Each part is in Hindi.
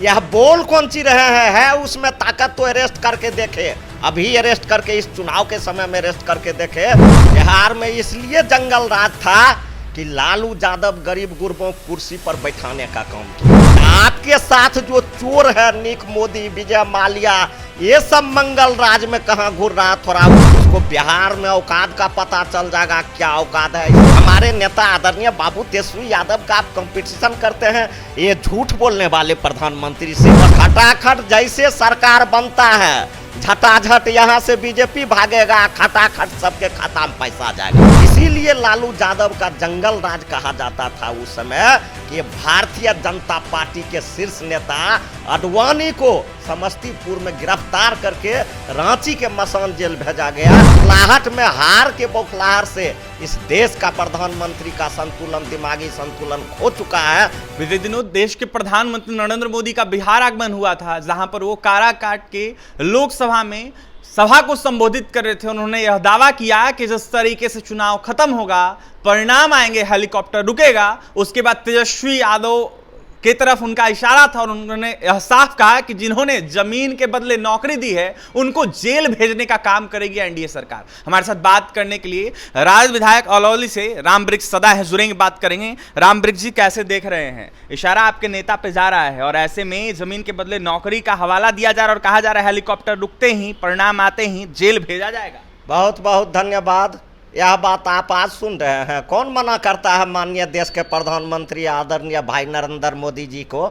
यह बोल कौन सी रहे हैं, है उसमें ताकत तो अरेस्ट करके देखे, अभी अरेस्ट करके इस चुनाव के समय में अरेस्ट करके देखे। बिहार में इसलिए जंगल राज था कि लालू यादव गरीब गुरबों को कुर्सी पर बैठाने का काम किया। आपके साथ जो चोर है निक मोदी, विजय माल्या, ये सब मंगल राज में कहाँ घूर रहा, थोड़ा उसको बिहार में औकात का पता चल जाएगा क्या औकात है। हमारे नेता आदरणीय बाबू तेजस्वी यादव का आप कंपटीशन करते हैं ये झूठ बोलने वाले प्रधानमंत्री से। खटाखट जैसे सरकार बनता है झटाझट यहाँ से बीजेपी भागेगा, खटाखट सबके खाता में पैसा जाएगा। इसीलिए लालू यादव का जंगल राज कहा जाता था उस समय कि भारतीय जनता पार्टी के शीर्ष नेता आडवाणी को समस्तीपुर में गिरफ्तार करके रांची के मसान जेल भेजा गया। बौखलाहट में हार के बौखलाहट से इस देश का प्रधानमंत्री का संतुलन, दिमागी संतुलन खो चुका है। बीते दिनों देश के प्रधानमंत्री नरेंद्र मोदी का बिहार आगमन हुआ था, जहां पर वो काराकाट के लोकसभा में सभा को संबोधित कर रहे थे। उन्होंने यह दावा किया कि जिस तरीके से चुनाव खत्म होगा, परिणाम आएंगे, हेलीकॉप्टर रुकेगा, उसके बाद तेजस्वी यादव की तरफ उनका इशारा था और उन्होंने यह साफ कहा कि जिन्होंने जमीन के बदले नौकरी दी है उनको जेल भेजने का काम करेगी एनडीए सरकार। हमारे साथ बात करने के लिए राज विधायक अलौली से रामवृक्ष सदा है जुड़ेंगे, बात करेंगे। रामवृक्ष जी, कैसे देख रहे हैं, इशारा आपके नेता पे जा रहा है और ऐसे में जमीन के बदले नौकरी का हवाला दिया जा रहा है और कहा जा रहा है हेलीकॉप्टर रुकते ही, परिणाम आते ही जेल भेजा जाएगा। बहुत बहुत धन्यवाद। यह बात आप आज सुन रहे हैं, कौन मना करता है माननीय देश के प्रधानमंत्री आदरणीय भाई नरेंद्र मोदी जी को।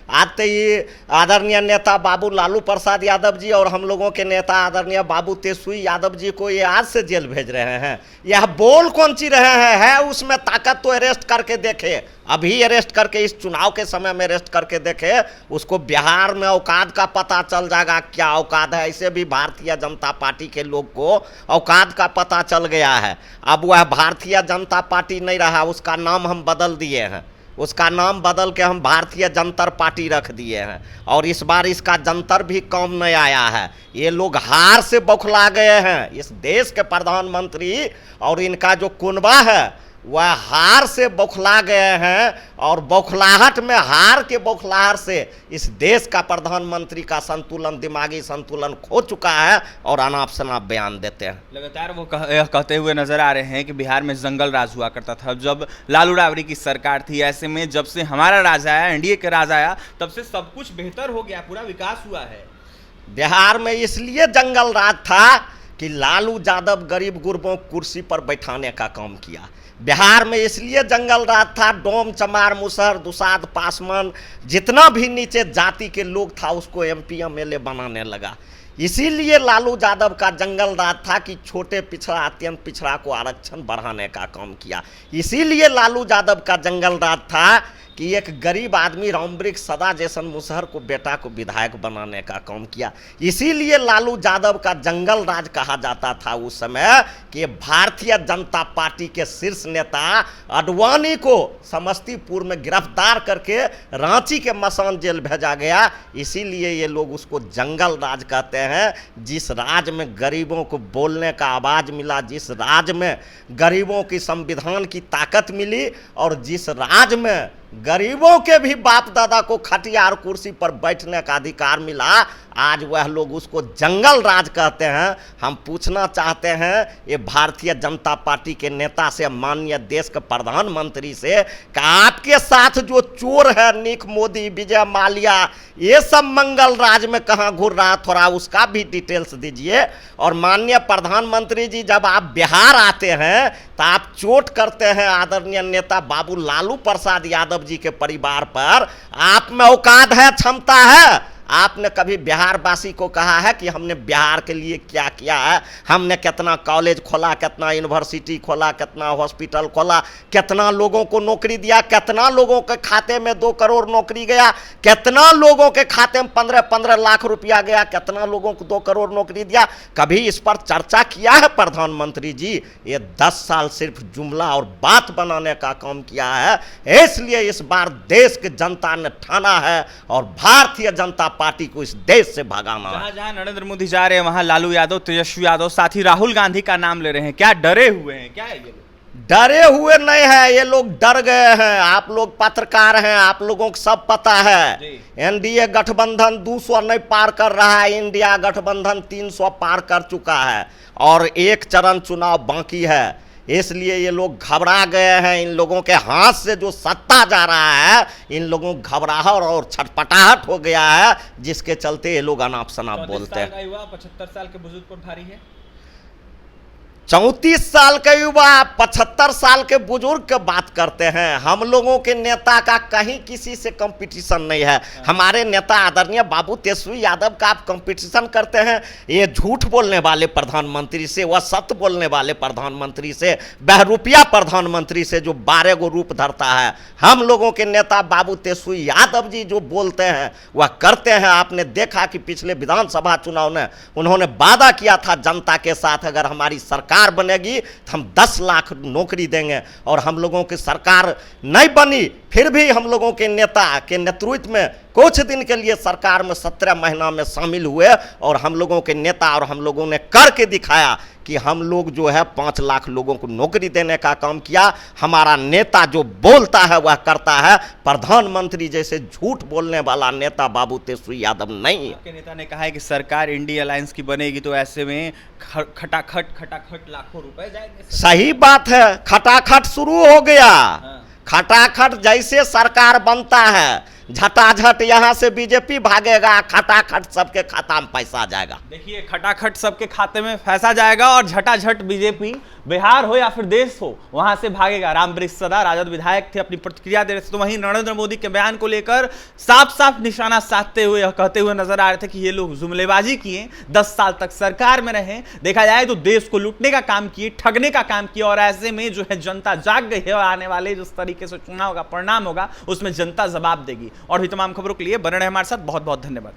आज तो ये आदरणीय नेता बाबू लालू प्रसाद यादव जी और हम लोगों के नेता आदरणीय बाबू तेजस्वी यादव जी को ये आज से जेल भेज रहे हैं। यह बोल कौन सी रहे हैं, है उसमें ताकत तो अरेस्ट करके देखे, अभी अरेस्ट करके इस चुनाव के समय में अरेस्ट करके देखे, उसको बिहार में औकात का पता चल जाएगा क्या औकात है। ऐसे भी भारतीय जनता पार्टी के लोग को औकात का पता चल गया है। अब वह भारतीय जनता पार्टी नहीं रहा, उसका नाम हम बदल दिए हैं, उसका नाम बदल के हम भारतीय जनता पार्टी रख दिए हैं और इस बार इसका जंतर भी कम नहीं आया है। ये लोग हार से बौखला गए हैं। इस देश के प्रधानमंत्री और इनका जो कुनबा है वह हार से बौखला गए हैं और बौखलाहट में हार के बौखलाहट से इस देश का प्रधानमंत्री का संतुलन, दिमागी संतुलन खो चुका है और अनाप शनाप बयान देते हैं। लगातार वो कहते हुए नजर आ रहे हैं कि बिहार में जंगल राज हुआ करता था जब लालू राबड़ी की सरकार थी। ऐसे में जब से हमारा राज आया, एनडीए का राज आया, तब से सब कुछ बेहतर हो गया, पूरा विकास हुआ है। बिहार में इसलिए जंगल राज था कि लालू यादव गरीब गुरबों को कुर्सी पर बैठाने का काम किया। बिहार में इसलिए जंगल राज था, डोम, चमार, मुसहर, दुसाध, पासवान, जितना भी नीचे जाति के लोग था उसको एमपी एमएलए बनाने लगा। इसीलिए लालू यादव का जंगल राज था कि छोटे पिछड़ा, अत्यंत पिछड़ा को आरक्षण बढ़ाने का काम किया। इसीलिए लालू यादव का जंगल राज था कि एक गरीब आदमी रामवृक्ष सदा जैसन मुसहर को बेटा को विधायक बनाने का काम किया। इसीलिए लालू यादव का जंगल राज कहा जाता था उस समय कि भारतीय जनता पार्टी के शीर्ष नेता आडवाणी को समस्तीपुर में गिरफ्तार करके रांची के मसान जेल भेजा गया। इसीलिए ये लोग उसको जंगल राज कहते हैं। जिस राज में गरीबों को बोलने का आवाज़ मिला, जिस राज में गरीबों की संविधान की ताकत मिली और जिस राज में गरीबों के भी बाप दादा को खटिया और कुर्सी पर बैठने का अधिकार मिला, आज वह लोग उसको जंगल राज कहते हैं। हम पूछना चाहते हैं ये भारतीय जनता पार्टी के नेता से, माननीय देश के प्रधानमंत्री से, कि आपके साथ जो चोर है निक मोदी, विजय माल्या, ये सब मंगल राज में कहाँ घूर रहा, थोड़ा उसका भी डिटेल्स दीजिए। और माननीय प्रधानमंत्री जी, जब आप बिहार आते हैं तो आप चोट करते हैं आदरणीय नेता बाबू लालू प्रसाद यादव जी के परिवार पर। आप में औकात है, क्षमता है। आपने कभी बिहारवासी को कहा है कि हमने बिहार के लिए क्या किया है, हमने कितना कॉलेज खोला, कितना यूनिवर्सिटी खोला, कितना हॉस्पिटल खोला, कितना लोगों को नौकरी दिया, कितना लोगों के खाते में 2 करोड़ नौकरी गया, कितना लोगों के खाते में 15-15 लाख रुपया गया, कितना लोगों को 2 करोड़ नौकरी दिया, कभी इस पर चर्चा किया है प्रधानमंत्री जी? ये 10 साल सिर्फ जुमला और बात बनाने का काम किया है। इसलिए इस बार देश की जनता ने ठाना है और भारतीय जनता पार्टी को इस देश से भगाना है। जहां जहां नरेंद्र मोदी जा रहे हैं वहां लालू यादव, तेजस्वी यादव, साथ ही राहुल गांधी का नाम ले रहे हैं। क्या डरे हुए हैं क्या है ये लोग? डरे हुए नहीं है, ये लोग डर गए हैं। आप लोग पत्रकार हैं, आप लोगों को सब पता है। एनडीए गठबंधन 200 नहीं पार कर रहा है, इंडिया गठबंधन 300 पार कर चुका है और एक चरण चुनाव बाकी है। इसलिए ये लोग घबरा गए हैं। इन लोगों के हाथ से जो सत्ता जा रहा है, इन लोगों को घबराहट और छटपटाहट हो गया है, जिसके चलते ये लोग अनाप शनाप बोलते हैं। 75 साल के बुजुर्ग पर भारी है। 34 साल के युवा 75 साल के बुजुर्ग की बात करते हैं। हम लोगों के नेता का कहीं किसी से कंपटीशन नहीं है। हमारे नेता आदरणीय बाबू तेजस्वी यादव का आप कंपटीशन करते हैं ये झूठ बोलने वाले प्रधानमंत्री से, वह सत्य बोलने वाले प्रधानमंत्री से, बहरूपिया प्रधानमंत्री से जो 12 गो रूप धरता है। हम लोगों के नेता बाबू तेजस्वी यादव जी जो बोलते हैं वह करते हैं। आपने देखा कि पिछले विधानसभा चुनाव में उन्होंने वादा किया था जनता के साथ, अगर हमारी सरकार बनेगी तो हम 10 लाख नौकरी देंगे, और हम लोगों की सरकार नहीं बनी। फिर भी हम लोगों के नेता के नेतृत्व में कुछ दिन के लिए सरकार में 17 महीना में शामिल हुए, और हम लोगों के नेता और हम लोगों ने करके दिखाया कि हम लोग जो है 5 लाख लोगों को नौकरी देने का काम किया। हमारा नेता जो बोलता है वह करता है। प्रधानमंत्री जैसे झूठ बोलने वाला नेता बाबू तेजस्वी यादव नहीं। आपके नेता ने कहा है कि सरकार इंडिया अलायंस की बनेगी तो ऐसे में खटाखट लाखों रुपए जाएंगे। सही बात है, खटाखट शुरू हो गया। खटाखट जैसे सरकार बनता है, झटाझट यहाँ से बीजेपी भागेगा, खटाखट सबके खाता में पैसा जाएगा। देखिए, खटाखट सबके खाते में पैसा जाएगा और झटाझट बीजेपी बिहार हो या फिर देश हो वहां से भागेगा। रामवृक्ष सदा राजद विधायक थे, अपनी प्रतिक्रिया दे रहे थे। तो वहीं नरेंद्र मोदी के बयान को लेकर साफ साफ निशाना साधते हुए कहते हुए नजर आ रहे थे कि ये लोग जुमलेबाजी किए, 10 साल तक सरकार में रहे, देखा जाए तो देश को लूटने का काम किए, ठगने का काम किया, और ऐसे में जो है जनता जाग गई है और आने वाले जिस तरीके से चुनाव का परिणाम होगा उसमें जनता जवाब देगी। और भी तमाम खबरों के लिए बने रहे हमारे साथ। बहुत बहुत धन्यवाद।